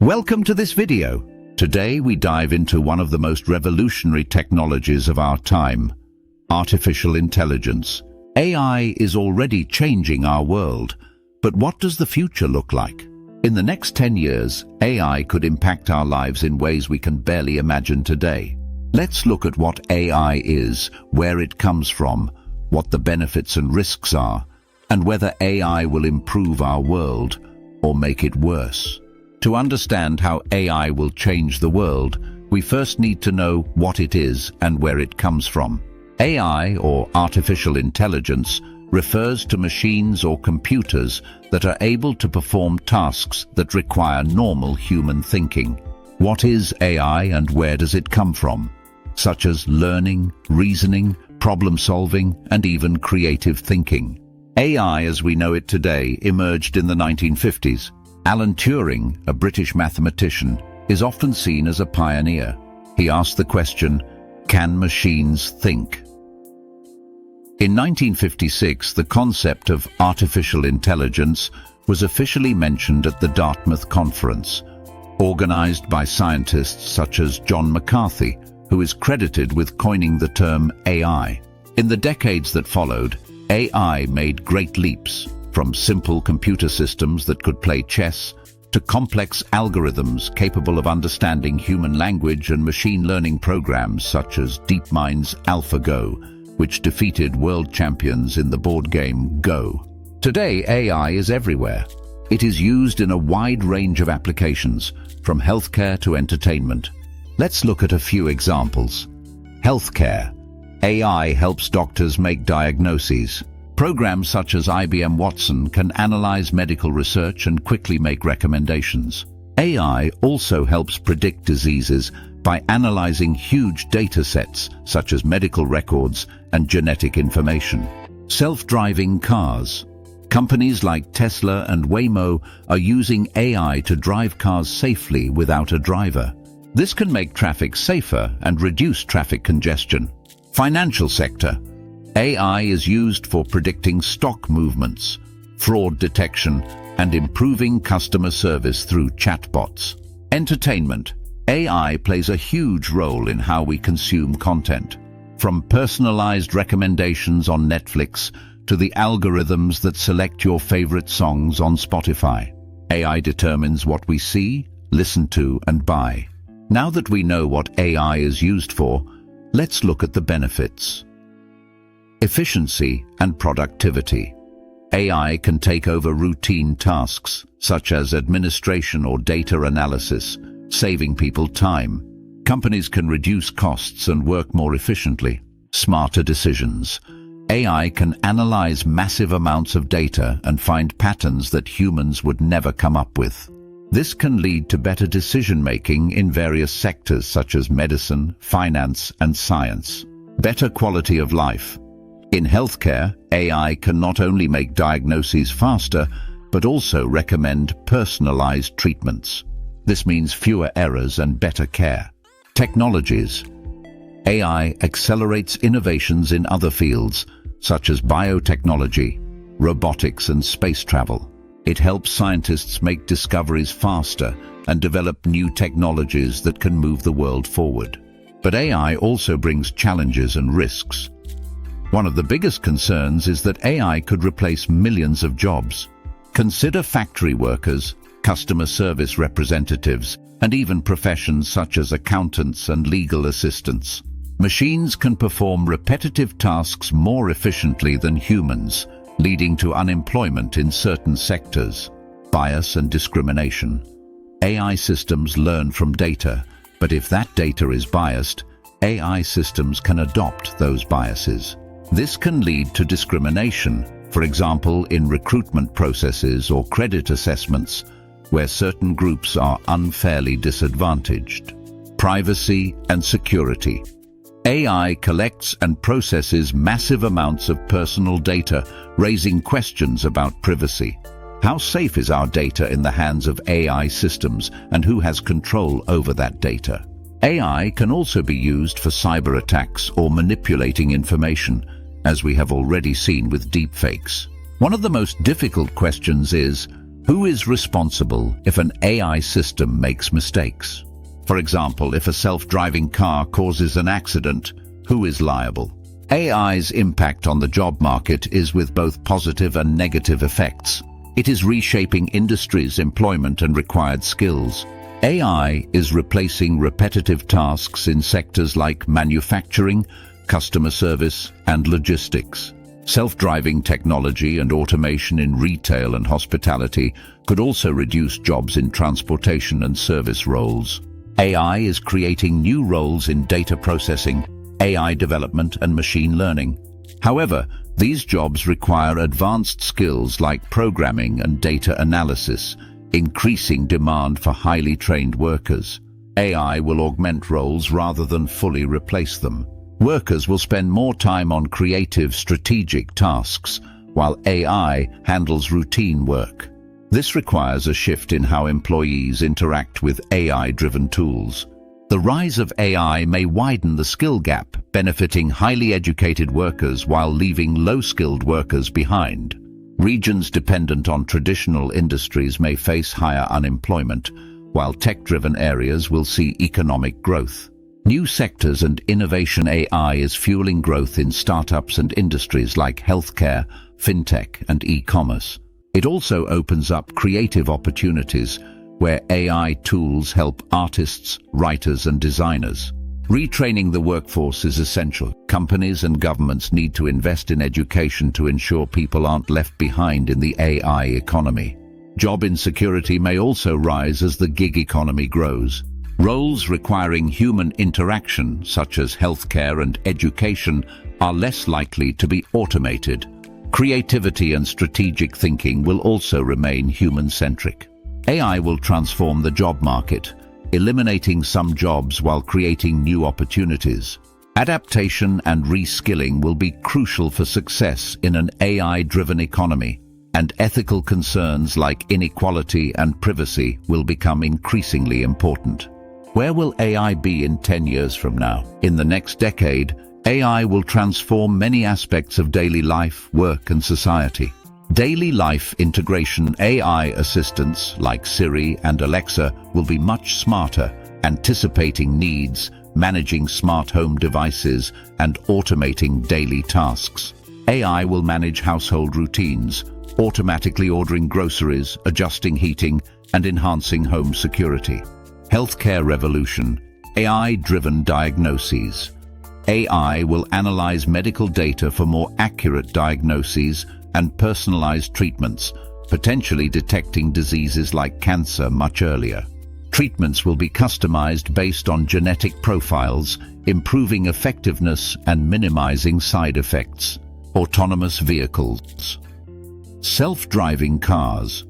Welcome to this video. Today we dive into one of the most revolutionary technologies of our time, artificial intelligence. AI is already changing our world, but what does the future look like? In the next 10 years, AI could impact our lives in ways we can barely imagine today. Let's look at what AI is, where it comes from, what the benefits and risks are, and whether AI will improve our world or make it worse. To understand how AI will change the world, we first need to know what it is and where it comes from. AI, or artificial intelligence, refers to machines or computers that are able to perform tasks that require normal human thinking. What is AI and where does it come from? Such as learning, reasoning, problem-solving, and even creative thinking. AI as we know it today emerged in the 1950s. Alan Turing, a British mathematician, is often seen as a pioneer. He asked the question, can machines think? In 1956, the concept of artificial intelligence was officially mentioned at the Dartmouth Conference, organized by scientists such as John McCarthy, who is credited with coining the term AI. In the decades that followed, AI made great leaps, from simple computer systems that could play chess to complex algorithms capable of understanding human language and machine learning programs such as DeepMind's AlphaGo, which defeated world champions in the board game Go. Today, AI is everywhere. It is used in a wide range of applications, from healthcare to entertainment. Let's look at a few examples. Healthcare. AI helps doctors make diagnoses. Programs such as IBM Watson can analyze medical research and quickly make recommendations. AI also helps predict diseases by analyzing huge data sets such as medical records and genetic information. Self-driving cars. Companies like Tesla and Waymo are using AI to drive cars safely without a driver. This can make traffic safer and reduce traffic congestion. Financial sector. AI is used for predicting stock movements, fraud detection, and improving customer service through chatbots. Entertainment. AI plays a huge role in how we consume content. From personalized recommendations on Netflix to the algorithms that select your favorite songs on Spotify. AI determines what we see, listen to, and buy. Now that we know what AI is used for, let's look at the benefits. Efficiency and productivity. AI can take over routine tasks, such as administration or data analysis, saving people time. Companies can reduce costs and work more efficiently. Smarter decisions. AI can analyze massive amounts of data and find patterns that humans would never come up with. This can lead to better decision-making in various sectors such as medicine, finance, and science. Better quality of life. In healthcare, AI can not only make diagnoses faster, but also recommend personalized treatments. This means fewer errors and better care. Technologies. AI accelerates innovations in other fields, such as biotechnology, robotics, and space travel. It helps scientists make discoveries faster and develop new technologies that can move the world forward. But AI also brings challenges and risks. One of the biggest concerns is that AI could replace millions of jobs. Consider factory workers, customer service representatives, and even professions such as accountants and legal assistants. Machines can perform repetitive tasks more efficiently than humans, leading to unemployment in certain sectors. Bias and discrimination. AI systems learn from data, but if that data is biased, AI systems can adopt those biases. This can lead to discrimination, for example, in recruitment processes or credit assessments, where certain groups are unfairly disadvantaged. Privacy and security. AI collects and processes massive amounts of personal data, raising questions about privacy. How safe is our data in the hands of AI systems, and who has control over that data? AI can also be used for cyber attacks or manipulating information, as we have already seen with deepfakes. One of the most difficult questions is, Who is responsible if an AI system makes mistakes? For example, if a self-driving car causes an accident, who is liable? AI's impact on the job market is with both positive and negative effects. It is reshaping industries, employment, and required skills. AI is replacing repetitive tasks in sectors like manufacturing, customer service, and logistics. Self-driving technology and automation in retail and hospitality could also reduce jobs in transportation and service roles. AI is creating new roles in data processing, AI development, and machine learning. However, these jobs require advanced skills like programming and data analysis, increasing demand for highly trained workers. AI will augment roles rather than fully replace them. Workers will spend more time on creative, strategic tasks, while AI handles routine work. This requires a shift in how employees interact with AI-driven tools. The rise of AI may widen the skill gap, benefiting highly educated workers while leaving low-skilled workers behind. Regions dependent on traditional industries may face higher unemployment, while tech-driven areas will see economic growth. New sectors and innovation. AI is fueling growth in startups and industries like healthcare, fintech, and e-commerce. It also opens up creative opportunities where AI tools help artists, writers, and designers. Retraining the workforce is essential. Companies and governments need to invest in education to ensure people aren't left behind in the AI economy. Job insecurity may also rise as the gig economy grows. Roles requiring human interaction, such as healthcare and education, are less likely to be automated. Creativity and strategic thinking will also remain human-centric. AI will transform the job market, eliminating some jobs while creating new opportunities. Adaptation and reskilling will be crucial for success in an AI-driven economy, and ethical concerns like inequality and privacy will become increasingly important. Where will AI be in 10 years from now? In the next decade, AI will transform many aspects of daily life, work, and society. Daily life integration. AI assistants like Siri and Alexa will be much smarter, anticipating needs, managing smart home devices, and automating daily tasks. AI will manage household routines, automatically ordering groceries, adjusting heating, and enhancing home security. Healthcare revolution. AI-driven diagnoses. AI will analyze medical data for more accurate diagnoses and personalized treatments, potentially detecting diseases like cancer much earlier. Treatments will be customized based on genetic profiles, improving effectiveness and minimizing side effects. Autonomous vehicles. Self-driving cars.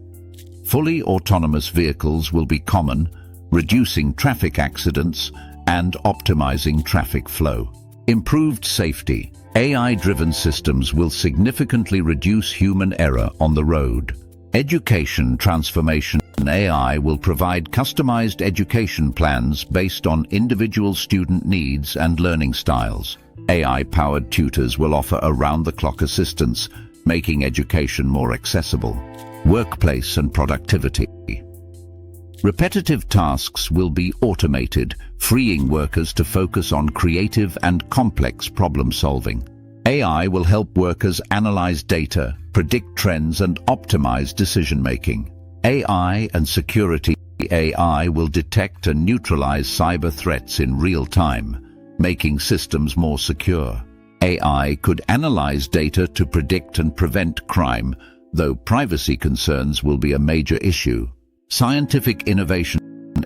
Fully autonomous vehicles will be common, reducing traffic accidents and optimizing traffic flow. Improved safety. AI-driven systems will significantly reduce human error on the road. Education transformation. AI will provide customized education plans based on individual student needs and learning styles. AI-powered tutors will offer around-the-clock assistance, making education more accessible. Workplace and productivity. Repetitive tasks will be automated, freeing workers to focus on creative and complex problem-solving. AI will help workers analyze data, predict trends, and optimize decision-making. AI and security. AI will detect and neutralize cyber threats in real time, making systems more secure. AI could analyze data to predict and prevent crime, though privacy concerns will be a major issue. Scientific innovation.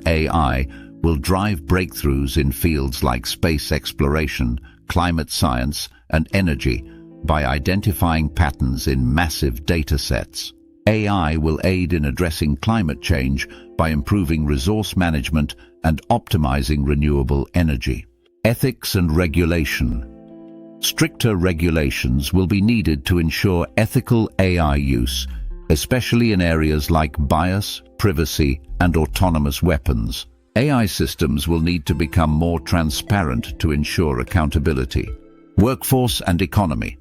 AI will drive breakthroughs in fields like space exploration, climate science, and energy by identifying patterns in massive data sets. AI will aid in addressing climate change by improving resource management and optimizing renewable energy. Ethics and regulation. Stricter regulations will be needed to ensure ethical AI use, especially in areas like bias, privacy, and autonomous weapons. AI systems will need to become more transparent to ensure accountability. Workforce and economy.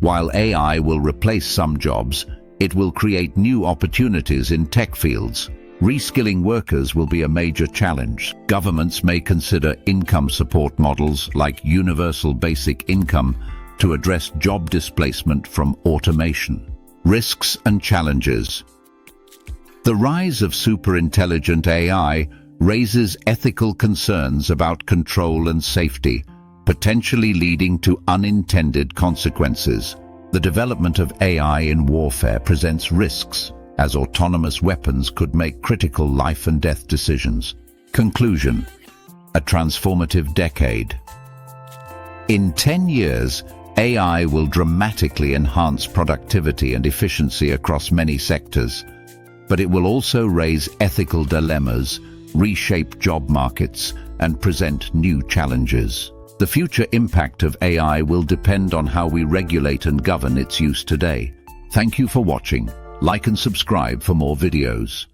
While AI will replace some jobs, It will create new opportunities in tech fields. Reskilling workers will be a major challenge. Governments may consider income support models like universal basic income to address job displacement from automation. Risks and challenges. The rise of superintelligent AI raises ethical concerns about control and safety, potentially leading to unintended consequences. The development of AI in warfare presents risks, as autonomous weapons could make critical life and death decisions. Conclusion: a transformative decade. In 10 years, AI will dramatically enhance productivity and efficiency across many sectors, but it will also raise ethical dilemmas, reshape job markets, and present new challenges. The future impact of AI will depend on how we regulate and govern its use today. Thank you for watching. Like and subscribe for more videos.